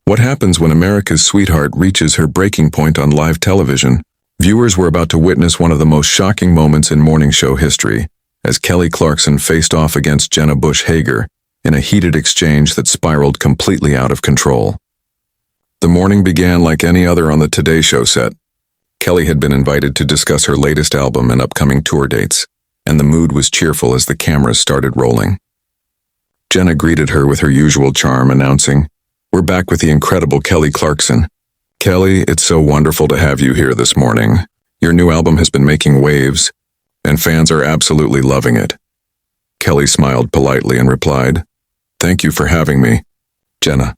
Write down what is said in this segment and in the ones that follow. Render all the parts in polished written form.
What happens when America's sweetheart reaches her breaking point on live television? Viewers were about to witness one of the most shocking moments in morning show history, as Kelly Clarkson faced off against Jenna Bush Hager in a heated exchange that spiraled completely out of control. The morning began like any other on the Today Show set. Kelly had been invited to discuss her latest album and upcoming tour dates, and the mood was cheerful as the cameras started rolling. Jenna greeted her with her usual charm, announcing, "We're back with the incredible Kelly Clarkson. Kelly, it's so wonderful to have you here this morning. Your new album has been making waves, and fans are absolutely loving it." Kelly smiled politely and replied, "Thank you for having me, Jenna.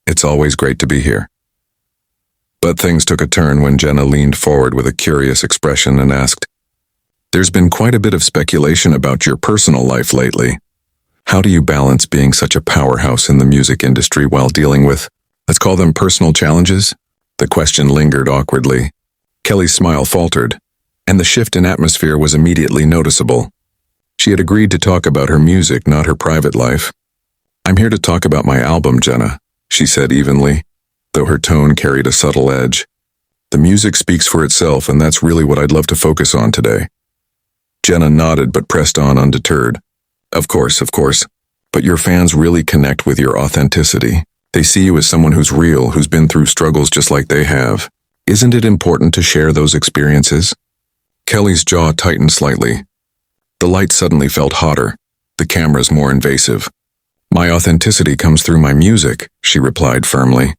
It's always great to be here." But things took a turn when Jenna leaned forward with a curious expression and asked, "There's been quite a bit of speculation about your personal life lately. How do you balance being such a powerhouse in the music industry while dealing with, let's call them personal challenges?" The question lingered awkwardly. Kelly's smile faltered, and the shift in atmosphere was immediately noticeable. She had agreed to talk about her music, not her private life. "I'm here to talk about my album, Jenna," she said evenly, though her tone carried a subtle edge. "The music speaks for itself, and that's really what I'd love to focus on today." Jenna nodded but pressed on undeterred. Of course, but your fans really connect with your authenticity. They see you as someone who's real, who's been through struggles just like they have. Isn't it important to share those experiences?" Kelly's jaw tightened slightly. The light suddenly felt hotter, the cameras more invasive. "My authenticity comes through my music," she replied firmly.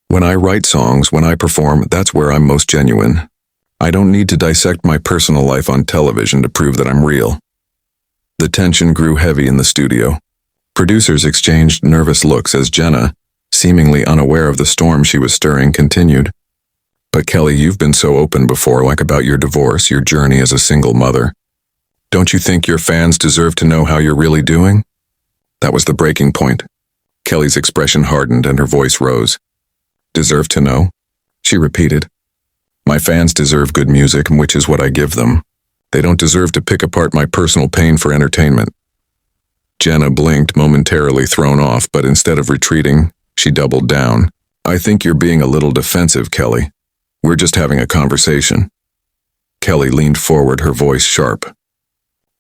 "When I write songs, when I perform, that's where I'm most genuine. I don't need to dissect my personal life on television to prove that I'm real." The tension grew heavy in the studio. Producers exchanged nervous looks as Jenna, seemingly unaware of the storm she was stirring, continued. "But Kelly, you've been so open before, like about your divorce, your journey as a single mother. Don't you think your fans deserve to know how you're really doing?" That was the breaking point. Kelly's expression hardened and her voice rose. "Deserve to know?" she repeated. "My fans deserve good music, which is what I give them. They don't deserve to pick apart my personal pain for entertainment." Jenna blinked, momentarily thrown off, but instead of retreating, she doubled down. "I think you're being a little defensive, Kelly. We're just having a conversation." Kelly leaned forward, her voice sharp.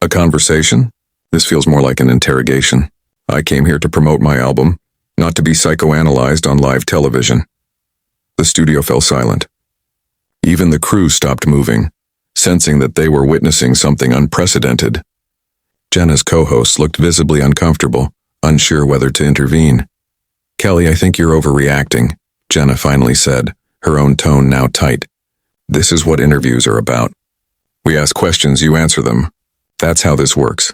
"A conversation? This feels more like an interrogation. I came here to promote my album, not to be psychoanalyzed on live television." The studio fell silent. Even the crew stopped moving, sensing that they were witnessing something unprecedented. Jenna's co-hosts looked visibly uncomfortable, unsure whether to intervene. "Kelly, I think you're overreacting," Jenna finally said, her own tone now tight. "This is what interviews are about. We ask questions, you answer them. That's how this works."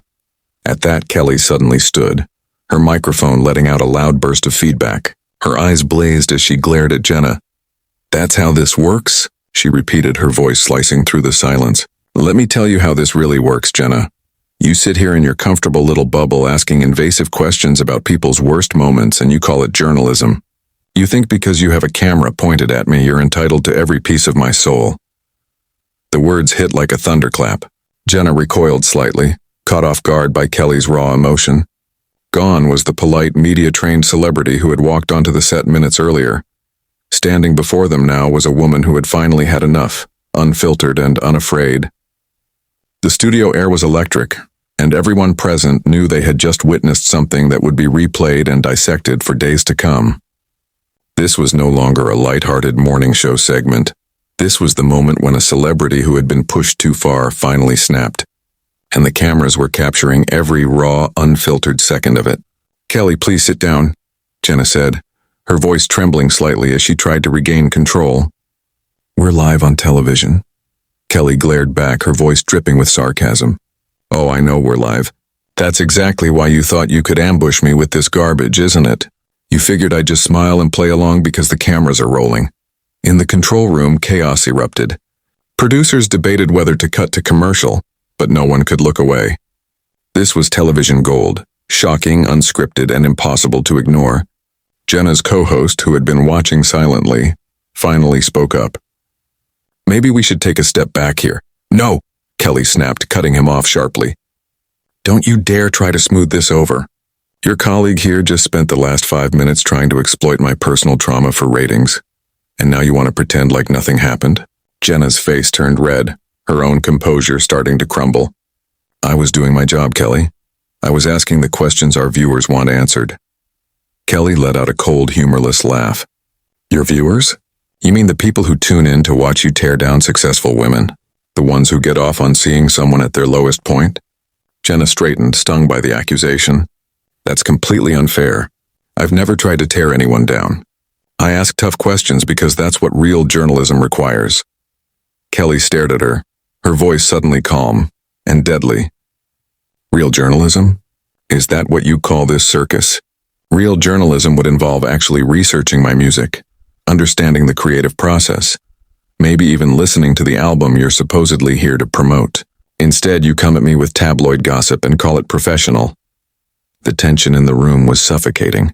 At that, Kelly suddenly stood, her microphone letting out a loud burst of feedback. Her eyes blazed as she glared at Jenna. "That's how this works?" she repeated, her voice slicing through the silence. "Let me tell you how this really works, Jenna. You sit here in your comfortable little bubble asking invasive questions about people's worst moments, and you call it journalism. You think because you have a camera pointed at me, you're entitled to every piece of my soul." The words hit like a thunderclap. Jenna recoiled slightly, caught off guard by Kelly's raw emotion. Gone was the polite, media-trained celebrity who had walked onto the set minutes earlier. Standing before them now was a woman who had finally had enough, unfiltered and unafraid. The studio air was electric, and everyone present knew they had just witnessed something that would be replayed and dissected for days to come. This was no longer a lighthearted morning show segment. This was the moment when a celebrity who had been pushed too far finally snapped, and the cameras were capturing every raw, unfiltered second of it. "Kelly, please sit down," Jenna said, her voice trembling slightly as she tried to regain control. "We're live on television." Kelly glared back, her voice dripping with sarcasm. "Oh, I know we're live. That's exactly why you thought you could ambush me with this garbage, isn't it? You figured I'd just smile and play along because the cameras are rolling." In the control room, chaos erupted. Producers debated whether to cut to commercial, but no one could look away. This was television gold, shocking, unscripted, and impossible to ignore. Jenna's co-host, who had been watching silently, finally spoke up. "Maybe we should take a step back here." "No," Kelly snapped, cutting him off sharply. "Don't you dare try to smooth this over. Your colleague here just spent the last 5 minutes trying to exploit my personal trauma for ratings. And now you want to pretend like nothing happened? Jenna's face turned red, her own composure starting to crumble. I was doing my job, Kelly. I was asking the questions our viewers want answered. Kelly let out a cold, humorless laugh. Your viewers? You mean the people who tune in to watch you tear down successful women? The ones who get off on seeing someone at their lowest point? Jenna straightened, stung by the accusation. That's completely unfair. I've never tried to tear anyone down. I ask tough questions because that's what real journalism requires. Kelly stared at her, her voice suddenly calm and deadly. Real journalism? Is that what you call this circus? Real journalism would involve actually researching my music, understanding the creative process, maybe even listening to the album you're supposedly here to promote. Instead, you come at me with tabloid gossip and call it professional. The tension in the room was suffocating.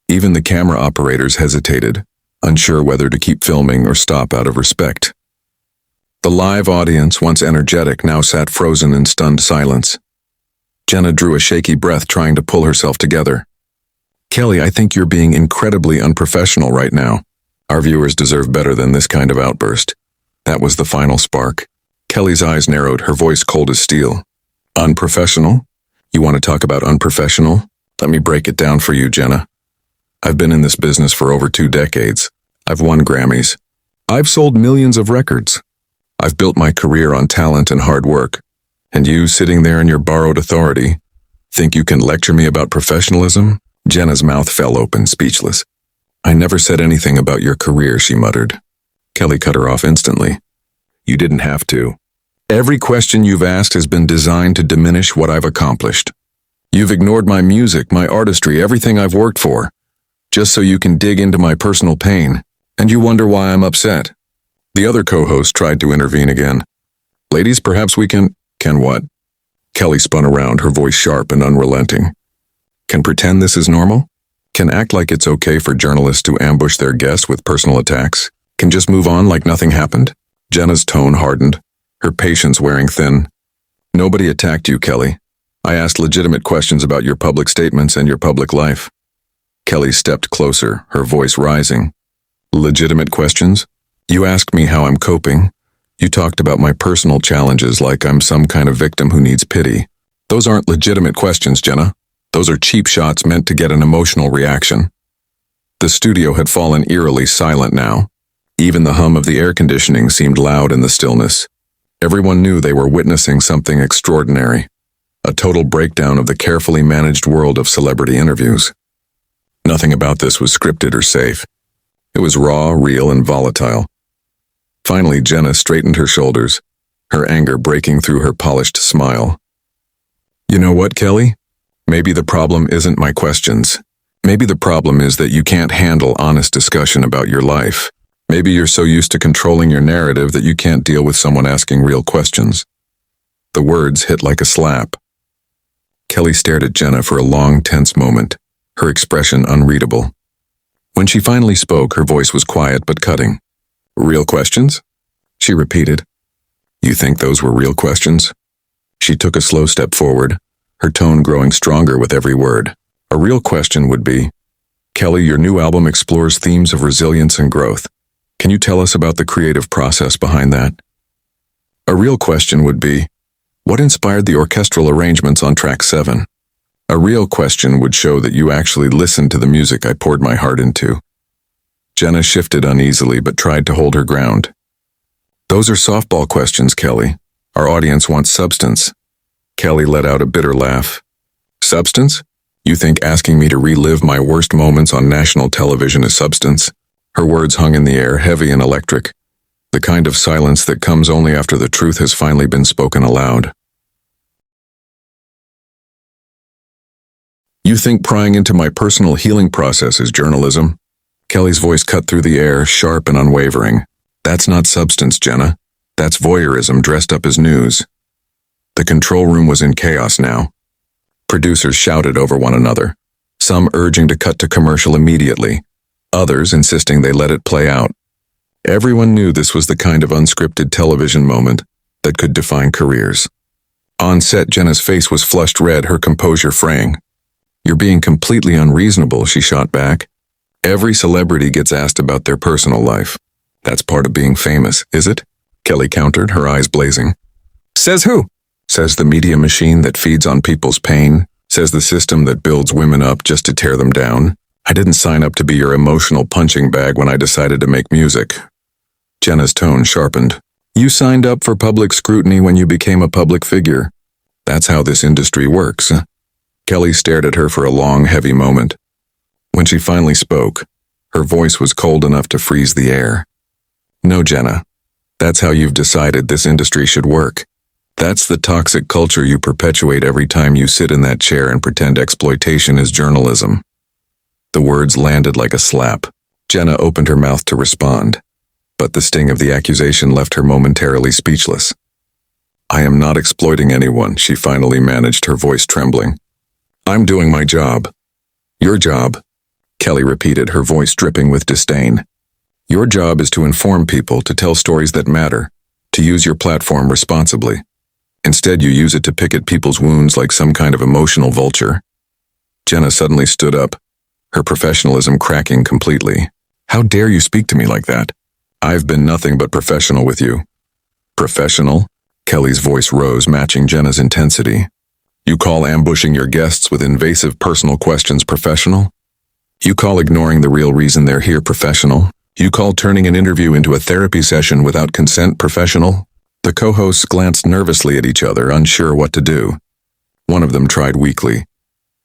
Even the camera operators hesitated, unsure whether to keep filming or stop out of respect. The live audience, once energetic, now sat frozen in stunned silence. Jenna drew a shaky breath, trying to pull herself together. Kelly, I think you're being incredibly unprofessional right now. Our viewers deserve better than this kind of outburst. That was the final spark. Kelly's eyes narrowed, her voice cold as steel. Unprofessional? You want to talk about unprofessional? Let me break it down for you, Jenna. I've been in this business for over 2 decades. I've won Grammys. I've sold millions of records. I've built my career on talent and hard work. And you, sitting there in your borrowed authority, think you can lecture me about professionalism? Jenna's mouth fell open, speechless. I never said anything about your career, she muttered. Kelly cut her off instantly. You didn't have to. Every question you've asked has been designed to diminish what I've accomplished. You've ignored my music, my artistry, everything I've worked for, just so you can dig into my personal pain, and you wonder why I'm upset. The other co-host tried to intervene again. Ladies, perhaps we can what? Kelly spun around, her voice sharp and unrelenting. Can pretend this is normal? Can act like it's okay for journalists to ambush their guests with personal attacks? Can just move on like nothing happened? Jenna's tone hardened, her patience wearing thin. Nobody attacked you, Kelly. I asked legitimate questions about your public statements and your public life. Kelly stepped closer, her voice rising. Legitimate questions? You asked me how I'm coping. You talked about my personal challenges like I'm some kind of victim who needs pity. Those aren't legitimate questions, Jenna. Those are cheap shots meant to get an emotional reaction. The studio had fallen eerily silent now. Even the hum of the air conditioning seemed loud in the stillness. Everyone knew they were witnessing something extraordinary. A total breakdown of the carefully managed world of celebrity interviews. Nothing about this was scripted or safe. It was raw, real, and volatile. Finally, Jenna straightened her shoulders, her anger breaking through her polished smile. You know what, Kelly? Maybe the problem isn't my questions. Maybe the problem is that you can't handle honest discussion about your life. Maybe you're so used to controlling your narrative that you can't deal with someone asking real questions. The words hit like a slap. Kelly stared at Jenna for a long, tense moment, her expression unreadable. When she finally spoke, her voice was quiet but cutting. Real questions? She repeated. You think those were real questions? She took a slow step forward, her tone growing stronger with every word. A real question would be, Kelly, your new album explores themes of resilience and growth. Can you tell us about the creative process behind that? A real question would be, what inspired the orchestral arrangements on track 7? A real question would show that you actually listened to the music I poured my heart into. Jenna shifted uneasily but tried to hold her ground. Those are softball questions, Kelly. Our audience wants substance. Kelly let out a bitter laugh. Substance? You think asking me to relive my worst moments on national television is substance? Her words hung in the air, heavy and electric. The kind of silence that comes only after the truth has finally been spoken aloud. You think prying into my personal healing process is journalism? Kelly's voice cut through the air, sharp and unwavering. That's not substance, Jenna. That's voyeurism dressed up as news. The control room was in chaos now. Producers shouted over one another, some urging to cut to commercial immediately, others insisting they let it play out. Everyone knew this was the kind of unscripted television moment that could define careers. On set, Jenna's face was flushed red, her composure fraying. You're being completely unreasonable, she shot back. Every celebrity gets asked about their personal life. That's part of being famous, is it? Kelly countered, her eyes blazing. Says who? Says the media machine that feeds on people's pain. Says the system that builds women up just to tear them down. I didn't sign up to be your emotional punching bag when I decided to make music. Jenna's tone sharpened. You signed up for public scrutiny when you became a public figure. That's how this industry works. Kelly stared at her for a long, heavy moment. When she finally spoke, her voice was cold enough to freeze the air. No, Jenna. That's how you've decided this industry should work. That's the toxic culture you perpetuate every time you sit in that chair and pretend exploitation is journalism. The words landed like a slap. Jenna opened her mouth to respond, but the sting of the accusation left her momentarily speechless. I am not exploiting anyone, she finally managed, her voice trembling. I'm doing my job. Your job, Kelly repeated, her voice dripping with disdain. Your job is to inform people, to tell stories that matter, to use your platform responsibly. Instead, you use it to pick at people's wounds like some kind of emotional vulture. Jenna suddenly stood up, her professionalism cracking completely. How dare you speak to me like that? I've been nothing but professional with you. Professional? Kelly's voice rose, matching Jenna's intensity. You call ambushing your guests with invasive personal questions professional? You call ignoring the real reason they're here professional? You call turning an interview into a therapy session without consent professional? The co-hosts glanced nervously at each other, unsure what to do. One of them tried weakly.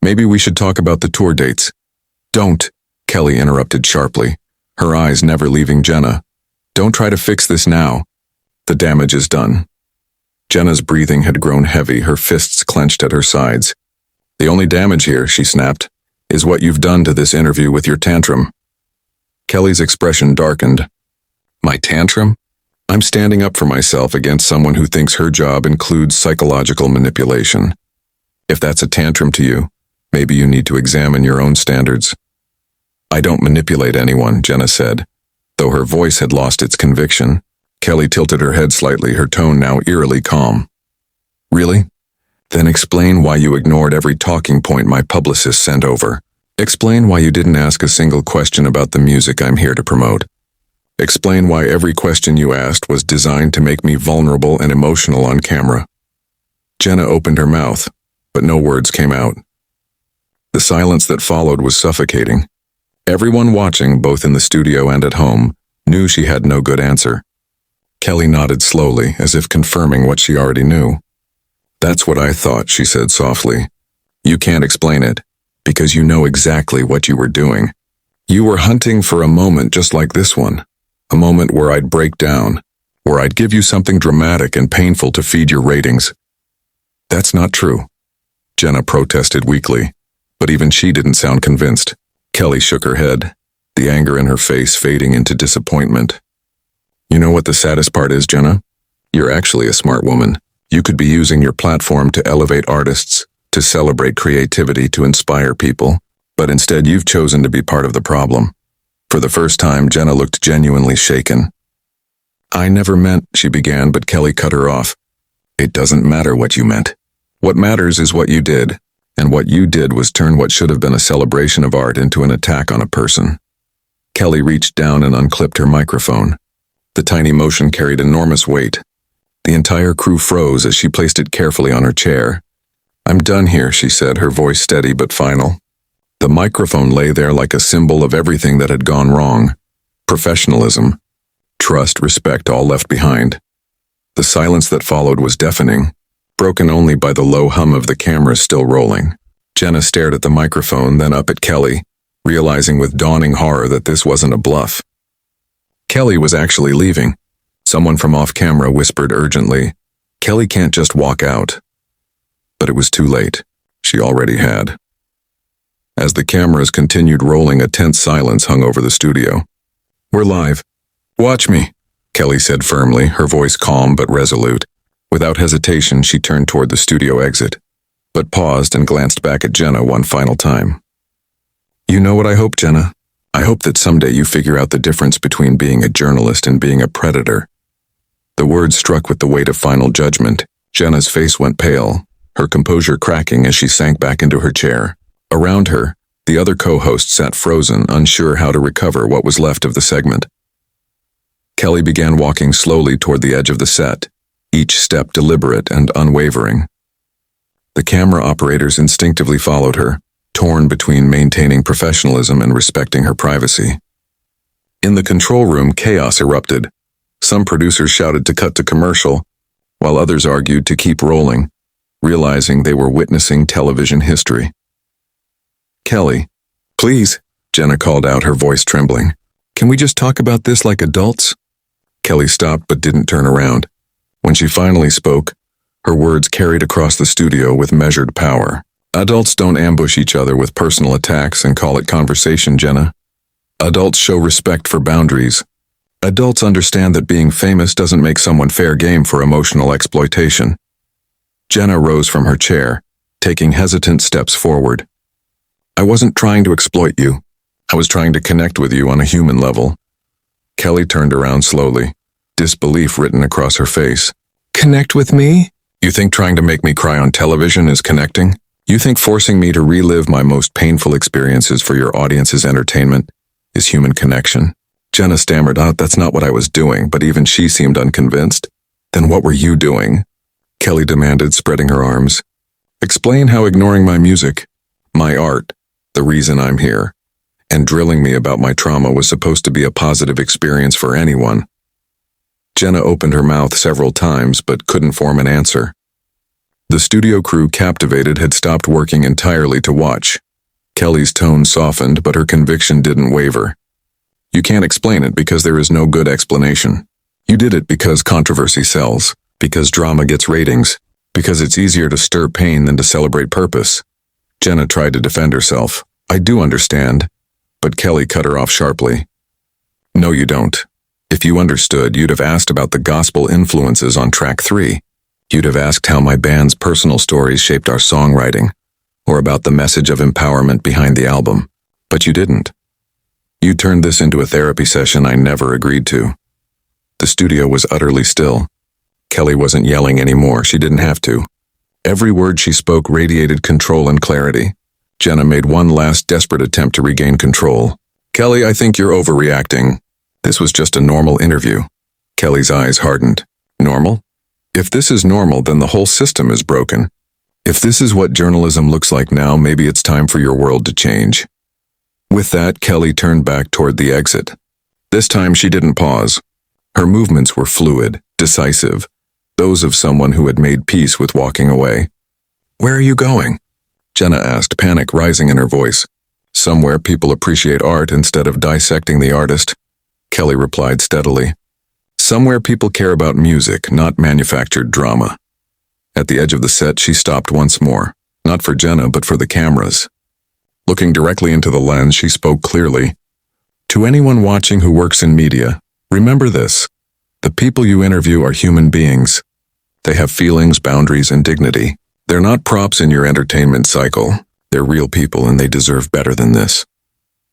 Maybe we should talk about the tour dates. Don't, Kelly interrupted sharply, her eyes never leaving Jenna. Don't try to fix this now. The damage is done. Jenna's breathing had grown heavy, her fists clenched at her sides. The only damage here, she snapped, is what you've done to this interview with your tantrum. Kelly's expression darkened. My tantrum? I'm standing up for myself against someone who thinks her job includes psychological manipulation. If that's a tantrum to you, maybe you need to examine your own standards. I don't manipulate anyone, Jenna said. Though her voice had lost its conviction, Kelly tilted her head slightly, her tone now eerily calm. Really? Then explain why you ignored every talking point my publicist sent over. Explain why you didn't ask a single question about the music I'm here to promote. Explain why every question you asked was designed to make me vulnerable and emotional on camera. Jenna opened her mouth, but no words came out. The silence that followed was suffocating. Everyone watching, both in the studio and at home, knew she had no good answer. Kelly nodded slowly, as if confirming what she already knew. That's what I thought, she said softly. You can't explain it, because you know exactly what you were doing. You were hunting for a moment just like this one. A moment where I'd break down, where I'd give you something dramatic and painful to feed your ratings. That's not true, Jenna protested weakly, but even she didn't sound convinced. Kelly shook her head, the anger in her face fading into disappointment. You know what the saddest part is, Jenna? You're actually a smart woman. You could be using your platform to elevate artists, to celebrate creativity, to inspire people, but instead you've chosen to be part of the problem. For the first time, Jenna looked genuinely shaken. I never meant, she began, but Kelly cut her off. It doesn't matter what you meant. What matters is what you did, and what you did was turn what should have been a celebration of art into an attack on a person. Kelly reached down and unclipped her microphone. The tiny motion carried enormous weight. The entire crew froze as she placed it carefully on her chair. I'm done here, she said, her voice steady but final. The microphone lay there like a symbol of everything that had gone wrong. Professionalism, trust, respect, all left behind. The silence that followed was deafening, broken only by the low hum of the cameras still rolling. Jenna stared at the microphone, then up at Kelly, realizing with dawning horror that this wasn't a bluff. Kelly was actually leaving. Someone from off-camera whispered urgently, Kelly can't just walk out. But it was too late. She already had. As the cameras continued rolling, a tense silence hung over the studio. We're live. Watch me, Kelly said firmly, her voice calm but resolute. Without hesitation, she turned toward the studio exit, but paused and glanced back at Jenna one final time. You know what I hope, Jenna? I hope that someday you figure out the difference between being a journalist and being a predator. The words struck with the weight of final judgment. Jenna's face went pale, her composure cracking as she sank back into her chair. Around her, the other co-host sat frozen, unsure how to recover what was left of the segment. Kelly began walking slowly toward the edge of the set, each step deliberate and unwavering. The camera operators instinctively followed her, torn between maintaining professionalism and respecting her privacy. In the control room, chaos erupted. Some producers shouted to cut to commercial, while others argued to keep rolling, realizing they were witnessing television history. "Kelly, please," Jenna called out, her voice trembling. "Can we just talk about this like adults?" Kelly stopped but didn't turn around. When she finally spoke, her words carried across the studio with measured power. "Adults don't ambush each other with personal attacks and call it conversation, Jenna. Adults show respect for boundaries. Adults understand that being famous doesn't make someone fair game for emotional exploitation." Jenna rose from her chair, taking hesitant steps forward. "I wasn't trying to exploit you. I was trying to connect with you on a human level." Kelly turned around slowly, disbelief written across her face. "Connect with me? You think trying to make me cry on television is connecting? You think forcing me to relive my most painful experiences for your audience's entertainment is human connection?" Jenna stammered out, "That's not what I was doing," but even she seemed unconvinced. "Then what were you doing?" Kelly demanded, spreading her arms. "Explain how ignoring my music, my art, the reason I'm here, and drilling me about my trauma was supposed to be a positive experience for anyone." Jenna opened her mouth several times but couldn't form an answer. The studio crew, captivated, had stopped working entirely to watch. Kelly's tone softened, but her conviction didn't waver. "You can't explain it because there is no good explanation. You did it because controversy sells, because drama gets ratings, because it's easier to stir pain than to celebrate purpose." Jenna tried to defend herself. "I do understand," but Kelly cut her off sharply. "No, you don't. If you understood, you'd have asked about the gospel influences on track 3. You'd have asked how my band's personal stories shaped our songwriting, or about the message of empowerment behind the album. But you didn't. You turned this into a therapy session I never agreed to." The studio was utterly still. Kelly wasn't yelling anymore. She didn't have to. Every word she spoke radiated control and clarity. Jenna made one last desperate attempt to regain control. "Kelly, I think you're overreacting. This was just a normal interview." Kelly's eyes hardened. "Normal? If this is normal, then the whole system is broken. If this is what journalism looks like now, maybe it's time for your world to change." With that, Kelly turned back toward the exit. This time she didn't pause. Her movements were fluid, decisive, those of someone who had made peace with walking away. "Where are you going?" Jenna asked, panic rising in her voice. "Somewhere people appreciate art instead of dissecting the artist," Kelly replied steadily. "Somewhere people care about music, not manufactured drama." At the edge of the set, she stopped once more, not for Jenna, but for the cameras. Looking directly into the lens, she spoke clearly. "To anyone watching who works in media, remember this. The people you interview are human beings. They have feelings, boundaries, and dignity. They're not props in your entertainment cycle. They're real people, and they deserve better than this."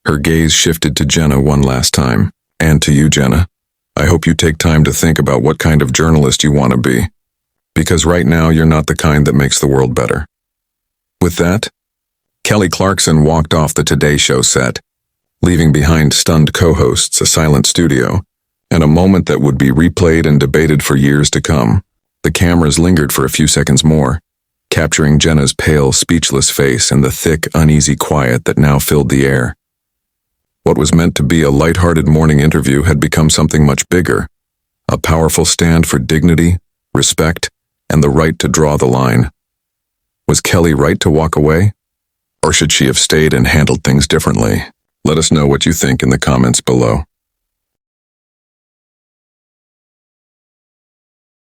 Her gaze shifted to Jenna one last time. "And to you, Jenna. I hope you take time to think about what kind of journalist you want to be. Because right now, you're not the kind that makes the world better." With that, Kelly Clarkson walked off the Today Show set, leaving behind stunned co-hosts, a silent studio, and a moment that would be replayed and debated for years to come. The cameras lingered for a few seconds more, capturing Jenna's pale, speechless face and the thick, uneasy quiet that now filled the air. What was meant to be a lighthearted morning interview had become something much bigger, a powerful stand for dignity, respect, and the right to draw the line. Was Kelly right to walk away? Or should she have stayed and handled things differently? Let us know what you think in the comments below.